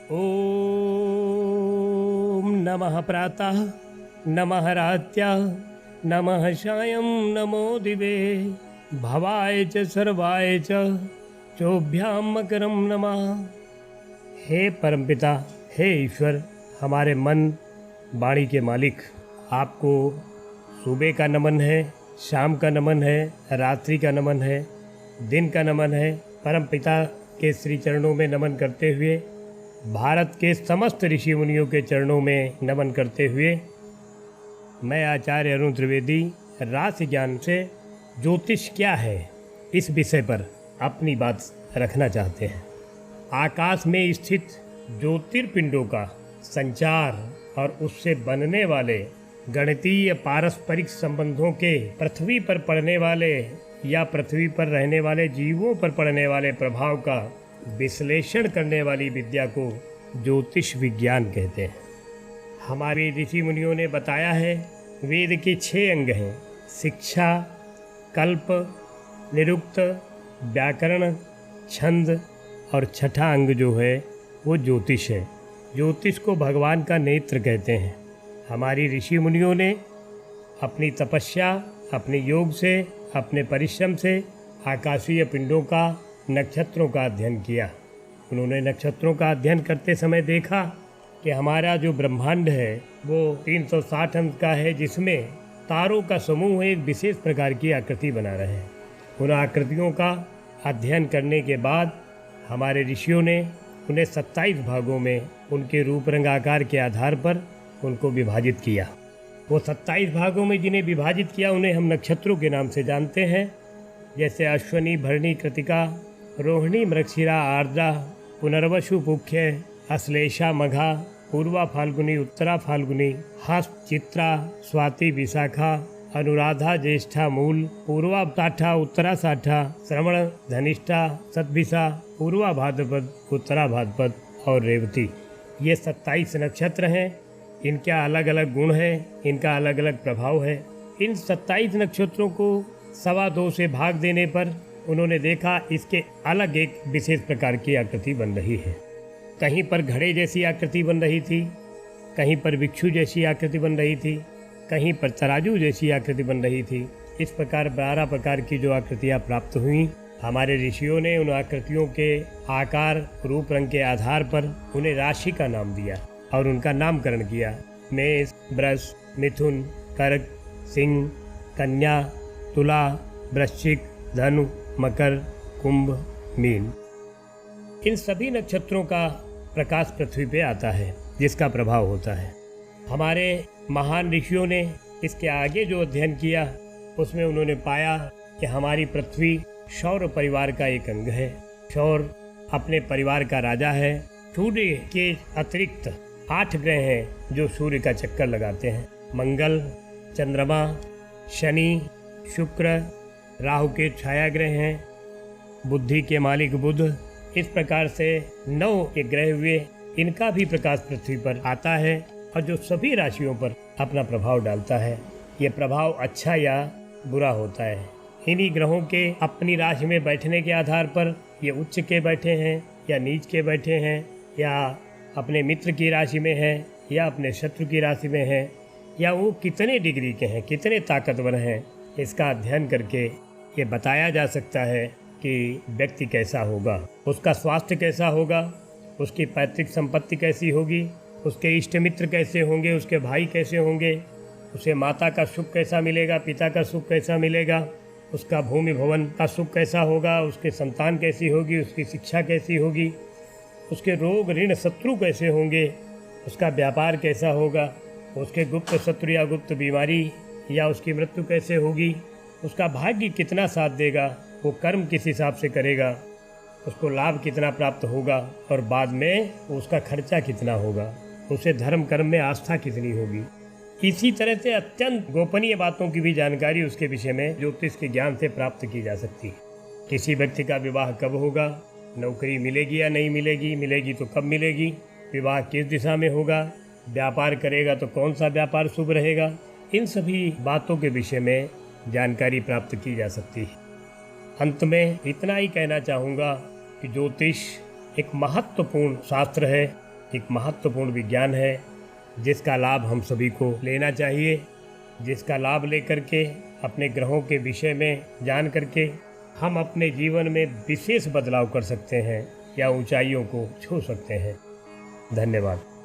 ओम नमः प्रातः, नमः रात्याः, नमः सायं, नमो दिवे, भवाय च सर्वाय च चोभ्यां मकरम नमः। हे परमपिता, हे ईश्वर, हमारे मन वाणी के मालिक, आपको सुबह का नमन है, शाम का नमन है, रात्रि का नमन है, दिन का नमन है। परमपिता के श्री चरणों में नमन करते हुए, भारत के समस्त ऋषि मुनियों के चरणों में नमन करते हुए, मैं आचार्य अरुण त्रिवेदी राशि ज्ञान से ज्योतिष क्या है इस विषय पर अपनी बात रखना चाहते हैं। आकाश में स्थित ज्योतिर्पिंडों का संचार और उससे बनने वाले गणितीय पारस्परिक संबंधों के पृथ्वी पर पड़ने वाले या पृथ्वी पर रहने वाले जीवों पर पड़ने वाले प्रभाव का विश्लेषण करने वाली विद्या को ज्योतिष विज्ञान कहते हैं। हमारे ऋषि मुनियों ने बताया है, वेद के 6 अंग हैं: शिक्षा, कल्प, निरुक्त, व्याकरण, छंद और छठा अंग जो है वो ज्योतिष है। ज्योतिष को भगवान का नेत्र कहते हैं। हमारी ऋषि मुनियों ने अपनी तपस्या, अपने योग से, अपने परिश्रम से आकाशीय पिंडों का, नक्षत्रों का अध्ययन किया। उन्होंने नक्षत्रों का अध्ययन करते समय देखा कि हमारा जो ब्रह्मांड है वो 360 अंक का है, जिसमें तारों का समूह एक विशेष प्रकार की आकृति बना रहे हैं। उन आकृतियों का अध्ययन करने के बाद हमारे ऋषियों ने उन्हें 27 भागों में उनके रूप रंग आकार के आधार पर उनको विभाजित किया। वो 27 भागों में जिन्हें विभाजित किया उन्हें हम नक्षत्रों के नाम से जानते हैं, जैसे अश्वनी, भरणी, कृतिका, रोहिणी, मृगशिरा, आर्द्रा, पुनर्वसु, पुख्य, अश्लेषा, मघा, पूर्वा फाल्गुनी, उत्तरा फाल्गुनी, हस्त, चित्रा, स्वाति, विशाखा, अनुराधा, ज्येष्ठा, मूल, पूर्वा साठा, उत्तरा साठा, श्रवण, धनिष्ठा, सतभिषा, पूर्वा भाद्रपद, उत्तरा भाद्रपद और रेवती। ये 27 नक्षत्र हैं। इनका अलग अलग गुण है, इनका अलग अलग प्रभाव है। इन 27 नक्षत्रों को 2.25 से भाग देने पर उन्होंने देखा इसके अलग एक विशेष प्रकार की आकृति बन रही है। कहीं पर घड़े जैसी आकृति बन रही थी, कहीं पर भिक्षु जैसी आकृति बन रही थी, कहीं पर तराजू जैसी आकृति बन रही थी। इस प्रकार 12 प्रकार की जो आकृतियाँ प्राप्त हुई, हमारे ऋषियों ने उन आकृतियों के आकार, रूप, रंग के आधार पर उन्हें राशि का नाम दिया और उनका नामकरण किया। मेष, वृष, मिथुन, कर्क, सिंह, कन्या, तुला, वृश्चिक, धनु, मकर, कुंभ, मीन। इन सभी नक्षत्रों का प्रकाश पृथ्वी पे आता है, जिसका प्रभाव होता है। हमारे महान ऋषियों ने इसके आगे जो अध्ययन किया उसमें उन्होंने पाया कि हमारी पृथ्वी सौर परिवार का एक अंग है। सौर अपने परिवार का राजा है। सूर्य के अतिरिक्त 8 ग्रह हैं जो सूर्य का चक्कर लगाते हैं: मंगल, चंद्रमा, शनि, शुक्र, राहु के छाया ग्रह हैं, बुद्धि के मालिक बुध। इस प्रकार से 9 के ग्रह हुए। इनका भी प्रकाश पृथ्वी पर आता है और जो सभी राशियों पर अपना प्रभाव डालता है। ये प्रभाव अच्छा या बुरा होता है। इन्हीं ग्रहों के अपनी राशि में बैठने के आधार पर ये उच्च के बैठे हैं या नीच के बैठे हैं, या अपने मित्र की राशि में है या अपने शत्रु की राशि में है, या वो कितने डिग्री के हैं, कितने ताकतवर हैं, इसका अध्ययन करके ये बताया जा सकता है कि व्यक्ति कैसा होगा, उसका स्वास्थ्य कैसा होगा, उसकी पैतृक संपत्ति कैसी होगी, उसके इष्ट मित्र कैसे होंगे, उसके भाई कैसे होंगे, उसे माता का सुख कैसा मिलेगा, पिता का सुख कैसा मिलेगा, उसका भूमि भवन का सुख कैसा होगा, उसके संतान कैसी होगी, उसकी शिक्षा कैसी होगी, उसके रोग ऋण शत्रु कैसे होंगे, उसका व्यापार कैसा होगा, उसके गुप्त शत्रु या गुप्त बीमारी या उसकी मृत्यु कैसे होगी, उसका भाग्य कितना साथ देगा, वो कर्म किस हिसाब से करेगा, उसको लाभ कितना प्राप्त होगा और बाद में उसका खर्चा कितना होगा, उसे धर्म कर्म में आस्था कितनी होगी। इसी तरह से अत्यंत गोपनीय बातों की भी जानकारी उसके विषय में ज्योतिष के ज्ञान से प्राप्त की जा सकती है। किसी व्यक्ति का विवाह कब होगा, नौकरी मिलेगी या नहीं मिलेगी, मिलेगी तो कब मिलेगी, विवाह किस दिशा में होगा, व्यापार करेगा तो कौन सा व्यापार शुभ रहेगा, इन सभी बातों के विषय में जानकारी प्राप्त की जा सकती है। अंत में इतना ही कहना चाहूँगा कि ज्योतिष एक महत्वपूर्ण शास्त्र है एक महत्वपूर्ण विज्ञान है जिसका लाभ हम सभी को लेना चाहिए, जिसका लाभ लेकर के अपने ग्रहों के विषय में जान करके हम अपने जीवन में विशेष बदलाव कर सकते हैं या ऊंचाइयों को छू सकते हैं। धन्यवाद।